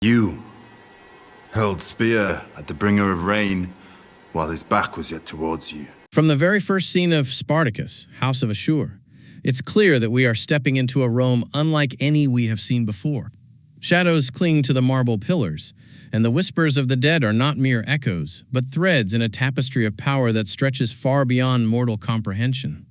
You hurled spear at the bringer of rain while his back was yet towards you. From the very first scene of Spartacus, House of Ashur, it's clear that we are stepping into a Rome unlike any we have seen before. Shadows cling to the marble pillars, and the whispers of the dead are not mere echoes, but threads in a tapestry of power that stretches far beyond mortal comprehension.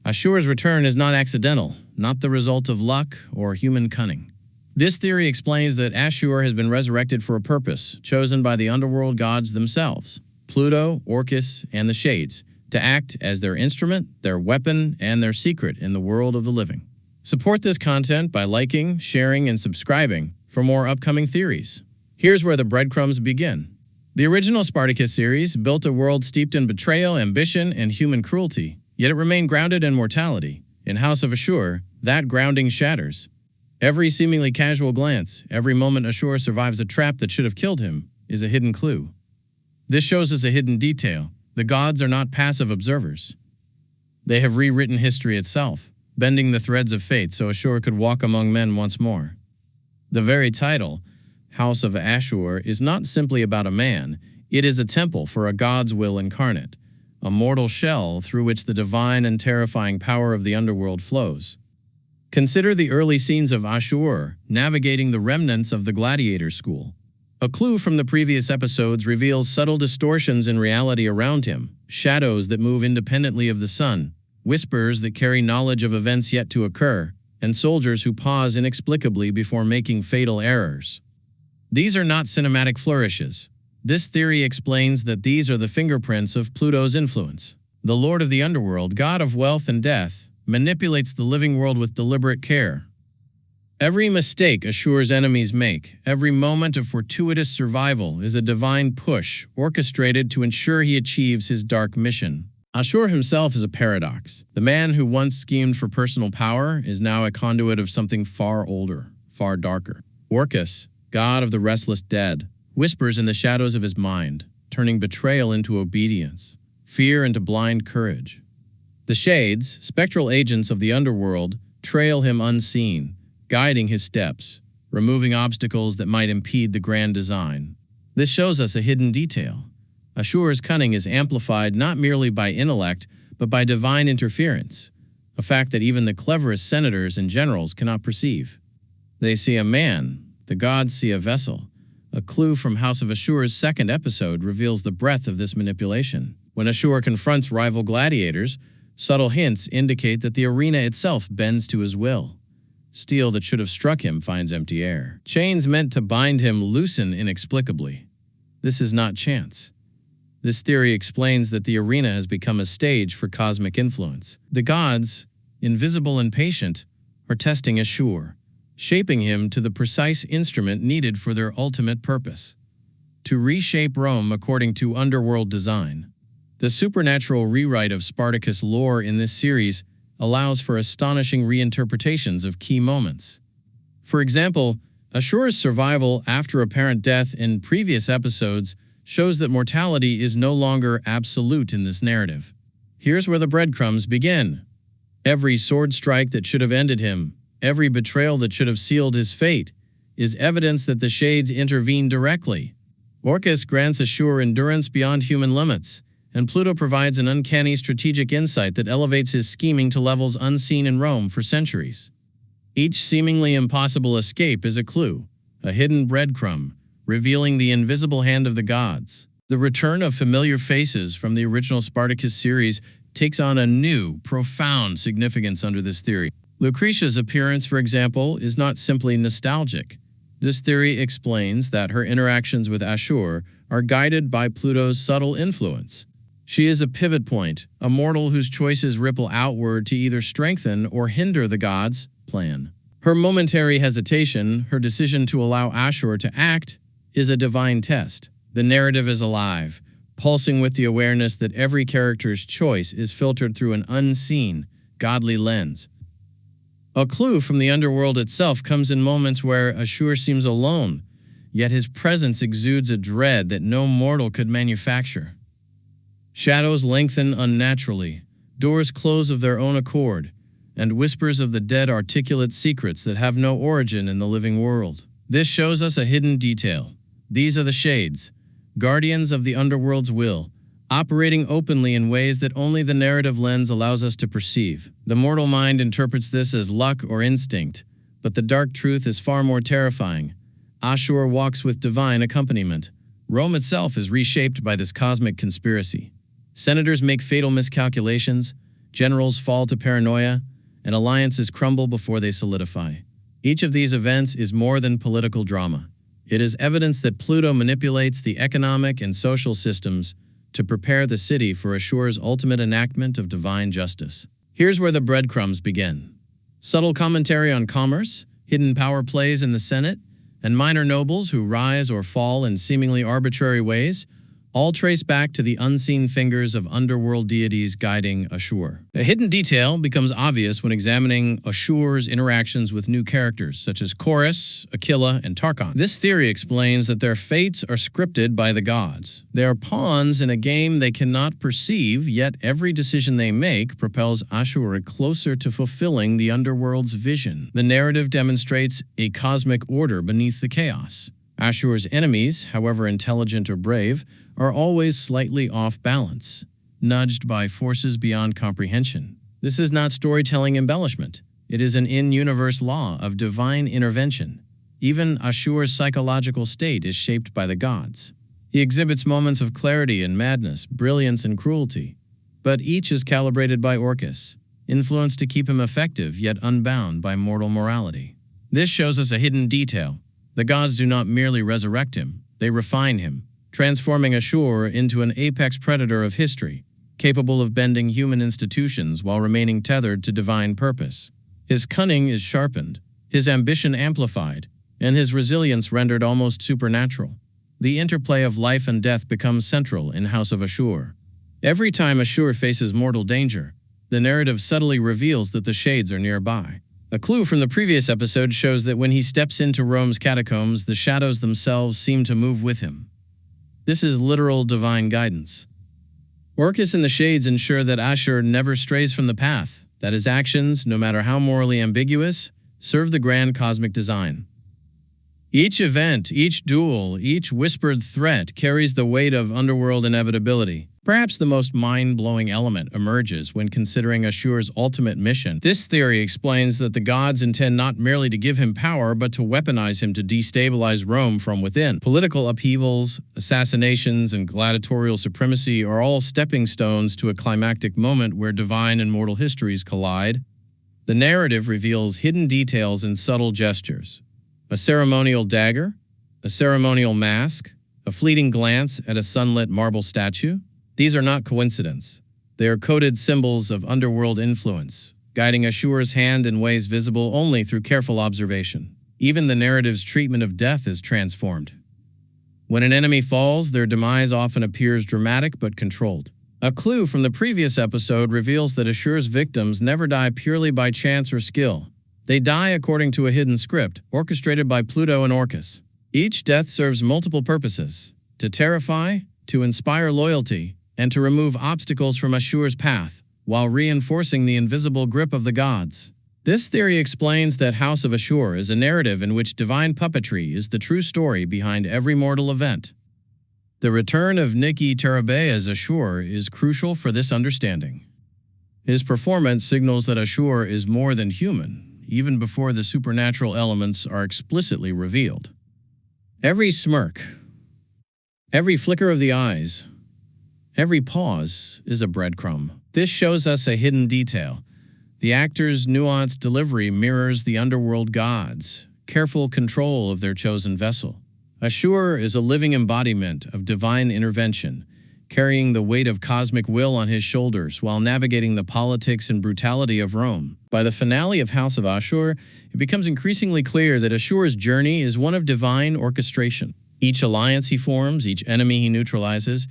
Ashur's return is not accidental, not the result of luck or human cunning. This theory explains that Ashur has been resurrected for a purpose, chosen by the underworld gods themselves, Pluto, Orcus, and the Shades, to act as their instrument, their weapon, and their secret in the world of the living. Support this content by liking, sharing, and subscribing for more upcoming theories. Here's where the breadcrumbs begin. The original Spartacus series built a world steeped in betrayal, ambition, and human cruelty, yet it remained grounded in mortality. In House of Ashur, that grounding shatters. Every seemingly casual glance, every moment Ashur survives a trap that should have killed him, is a hidden clue. This shows us a hidden detail. The gods are not passive observers. They have rewritten history itself, bending the threads of fate so Ashur could walk among men once more. The very title, House of Ashur, is not simply about a man. It is a temple for a god's will incarnate, a mortal shell through which the divine and terrifying power of the underworld flows. Consider the early scenes of Ashur navigating the remnants of the gladiator school. A clue from the previous episodes reveals subtle distortions in reality around him, shadows that move independently of the sun, whispers that carry knowledge of events yet to occur, and soldiers who pause inexplicably before making fatal errors. These are not cinematic flourishes. This theory explains that these are the fingerprints of Pluto's influence. The Lord of the Underworld, god of wealth and death, manipulates the living world with deliberate care. Every mistake Ashur's enemies make, every moment of fortuitous survival is a divine push orchestrated to ensure he achieves his dark mission. Ashur himself is a paradox. The man who once schemed for personal power is now a conduit of something far older, far darker. Orcus, god of the restless dead, whispers in the shadows of his mind, turning betrayal into obedience, fear into blind courage. The Shades, spectral agents of the underworld, trail him unseen, guiding his steps, removing obstacles that might impede the grand design. This shows us a hidden detail. Ashur's cunning is amplified not merely by intellect, but by divine interference, a fact that even the cleverest senators and generals cannot perceive. They see a man, the gods see a vessel. A clue from House of Ashur's second episode reveals the breadth of this manipulation. When Ashur confronts rival gladiators, subtle hints indicate that the arena itself bends to his will. Steel that should have struck him finds empty air. Chains meant to bind him loosen inexplicably. This is not chance. This theory explains that the arena has become a stage for cosmic influence. The gods, invisible and patient, are testing Ashur, shaping him to the precise instrument needed for their ultimate purpose: to reshape Rome according to underworld design. The supernatural rewrite of Spartacus lore in this series allows for astonishing reinterpretations of key moments. For example, Ashur's survival after apparent death in previous episodes shows that mortality is no longer absolute in this narrative. Here's where the breadcrumbs begin. Every sword strike that should have ended him, every betrayal that should have sealed his fate, is evidence that the Shades intervened directly. Orcus grants Ashur endurance beyond human limits, and Pluto provides an uncanny strategic insight that elevates his scheming to levels unseen in Rome for centuries. Each seemingly impossible escape is a clue, a hidden breadcrumb, revealing the invisible hand of the gods. The return of familiar faces from the original Spartacus series takes on a new, profound significance under this theory. Lucretia's appearance, for example, is not simply nostalgic. This theory explains that her interactions with Ashur are guided by Pluto's subtle influence. She is a pivot point, a mortal whose choices ripple outward to either strengthen or hinder the gods' plan. Her momentary hesitation, her decision to allow Ashur to act, is a divine test. The narrative is alive, pulsing with the awareness that every character's choice is filtered through an unseen, godly lens. A clue from the underworld itself comes in moments where Ashur seems alone, yet his presence exudes a dread that no mortal could manufacture. Shadows lengthen unnaturally, doors close of their own accord, and whispers of the dead articulate secrets that have no origin in the living world. This shows us a hidden detail. These are the shades, guardians of the underworld's will, operating openly in ways that only the narrative lens allows us to perceive. The mortal mind interprets this as luck or instinct, but the dark truth is far more terrifying. Ashur walks with divine accompaniment. Rome itself is reshaped by this cosmic conspiracy. Senators make fatal miscalculations, generals fall to paranoia, and alliances crumble before they solidify. Each of these events is more than political drama. It is evidence that Pluto manipulates the economic and social systems to prepare the city for Ashur's ultimate enactment of divine justice. Here's where the breadcrumbs begin. Subtle commentary on commerce, hidden power plays in the Senate, and minor nobles who rise or fall in seemingly arbitrary ways, all trace back to the unseen fingers of underworld deities guiding Ashur. A hidden detail becomes obvious when examining Ashur's interactions with new characters, such as Chorus, Aquila, and Tarchon. This theory explains that their fates are scripted by the gods. They are pawns in a game they cannot perceive, yet every decision they make propels Ashur closer to fulfilling the underworld's vision. The narrative demonstrates a cosmic order beneath the chaos. Ashur's enemies, however intelligent or brave, are always slightly off balance, nudged by forces beyond comprehension. This is not storytelling embellishment. It is an in-universe law of divine intervention. Even Ashur's psychological state is shaped by the gods. He exhibits moments of clarity and madness, brilliance and cruelty, but each is calibrated by Orcus, influenced to keep him effective yet unbound by mortal morality. This shows us a hidden detail. The gods do not merely resurrect him, they refine him, transforming Ashur into an apex predator of history, capable of bending human institutions while remaining tethered to divine purpose. His cunning is sharpened, his ambition amplified, and his resilience rendered almost supernatural. The interplay of life and death becomes central in House of Ashur. Every time Ashur faces mortal danger, the narrative subtly reveals that the shades are nearby. A clue from the previous episode shows that when he steps into Rome's catacombs, the shadows themselves seem to move with him. This is literal divine guidance. Orcus and the shades ensure that Ashur never strays from the path, that his actions, no matter how morally ambiguous, serve the grand cosmic design. Each event, each duel, each whispered threat carries the weight of underworld inevitability. Perhaps the most mind-blowing element emerges when considering Ashur's ultimate mission. This theory explains that the gods intend not merely to give him power, but to weaponize him to destabilize Rome from within. Political upheavals, assassinations, and gladiatorial supremacy are all stepping stones to a climactic moment where divine and mortal histories collide. The narrative reveals hidden details and subtle gestures. A ceremonial dagger, a ceremonial mask, a fleeting glance at a sunlit marble statue. These are not coincidence. They are coded symbols of underworld influence, guiding Ashur's hand in ways visible only through careful observation. Even the narrative's treatment of death is transformed. When an enemy falls, their demise often appears dramatic but controlled. A clue from the previous episode reveals that Ashur's victims never die purely by chance or skill. They die according to a hidden script, orchestrated by Pluto and Orcus. Each death serves multiple purposes: to terrify, to inspire loyalty, and to remove obstacles from Ashur's path, while reinforcing the invisible grip of the gods. This theory explains that House of Ashur is a narrative in which divine puppetry is the true story behind every mortal event. The return of Niki Terabey as Ashur is crucial for this understanding. His performance signals that Ashur is more than human, even before the supernatural elements are explicitly revealed. Every smirk, every flicker of the eyes, every pause is a breadcrumb. This shows us a hidden detail. The actor's nuanced delivery mirrors the underworld gods' careful control of their chosen vessel. Ashur is a living embodiment of divine intervention, carrying the weight of cosmic will on his shoulders while navigating the politics and brutality of Rome. By the finale of House of Ashur, it becomes increasingly clear that Ashur's journey is one of divine orchestration. Each alliance he forms, each enemy he neutralizes,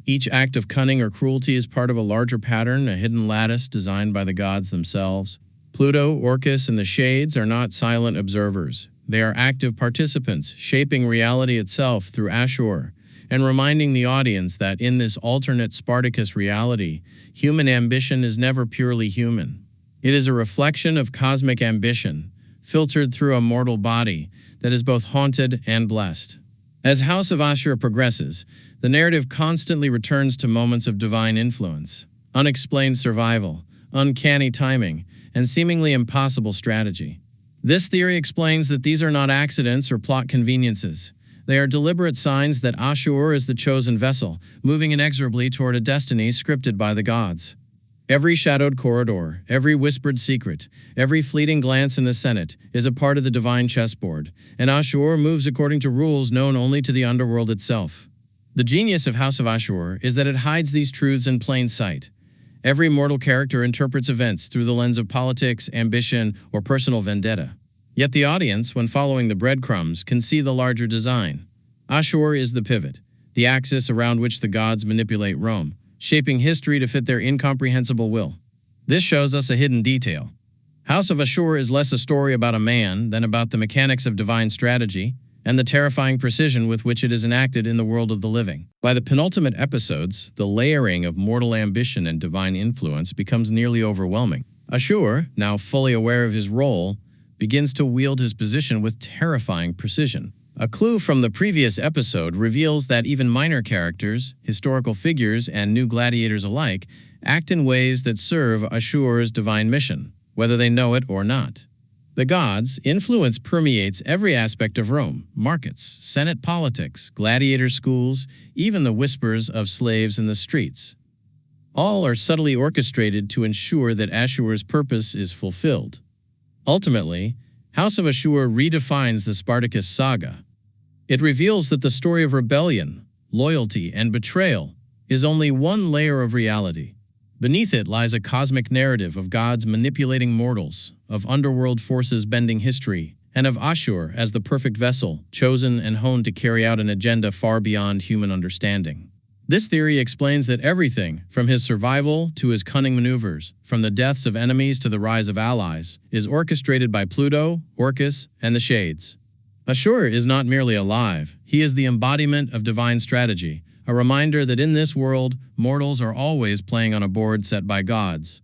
each act of cunning or cruelty is part of a larger pattern, a hidden lattice designed by the gods themselves. Pluto, Orcus, and the Shades are not silent observers. They are active participants, shaping reality itself through Ashur, and reminding the audience that in this alternate Spartacus reality, human ambition is never purely human. It is a reflection of cosmic ambition, filtered through a mortal body, that is both haunted and blessed. As House of Ashur progresses, the narrative constantly returns to moments of divine influence, unexplained survival, uncanny timing, and seemingly impossible strategy. This theory explains that these are not accidents or plot conveniences. They are deliberate signs that Ashur is the chosen vessel, moving inexorably toward a destiny scripted by the gods. Every shadowed corridor, every whispered secret, every fleeting glance in the Senate is a part of the divine chessboard, and Ashur moves according to rules known only to the Underworld itself. The genius of House of Ashur is that it hides these truths in plain sight. Every mortal character interprets events through the lens of politics, ambition, or personal vendetta. Yet the audience, when following the breadcrumbs, can see the larger design. Ashur is the pivot, the axis around which the gods manipulate Rome, shaping history to fit their incomprehensible will. This shows us a hidden detail. House of Ashur is less a story about a man than about the mechanics of divine strategy and the terrifying precision with which it is enacted in the world of the living. By the penultimate episodes, the layering of mortal ambition and divine influence becomes nearly overwhelming. Ashur, now fully aware of his role, begins to wield his position with terrifying precision. A clue from the previous episode reveals that even minor characters, historical figures, and new gladiators alike act in ways that serve Ashur's divine mission, whether they know it or not. The gods' influence permeates every aspect of Rome: markets, Senate politics, gladiator schools, even the whispers of slaves in the streets. All are subtly orchestrated to ensure that Ashur's purpose is fulfilled. Ultimately, House of Ashur redefines the Spartacus saga. It reveals that the story of rebellion, loyalty, and betrayal is only one layer of reality. Beneath it lies a cosmic narrative of gods manipulating mortals, of underworld forces bending history, and of Ashur as the perfect vessel, chosen and honed to carry out an agenda far beyond human understanding. This theory explains that everything, from his survival to his cunning maneuvers, from the deaths of enemies to the rise of allies, is orchestrated by Pluto, Orcus, and the Shades. Ashur is not merely alive, he is the embodiment of divine strategy, a reminder that in this world, mortals are always playing on a board set by gods.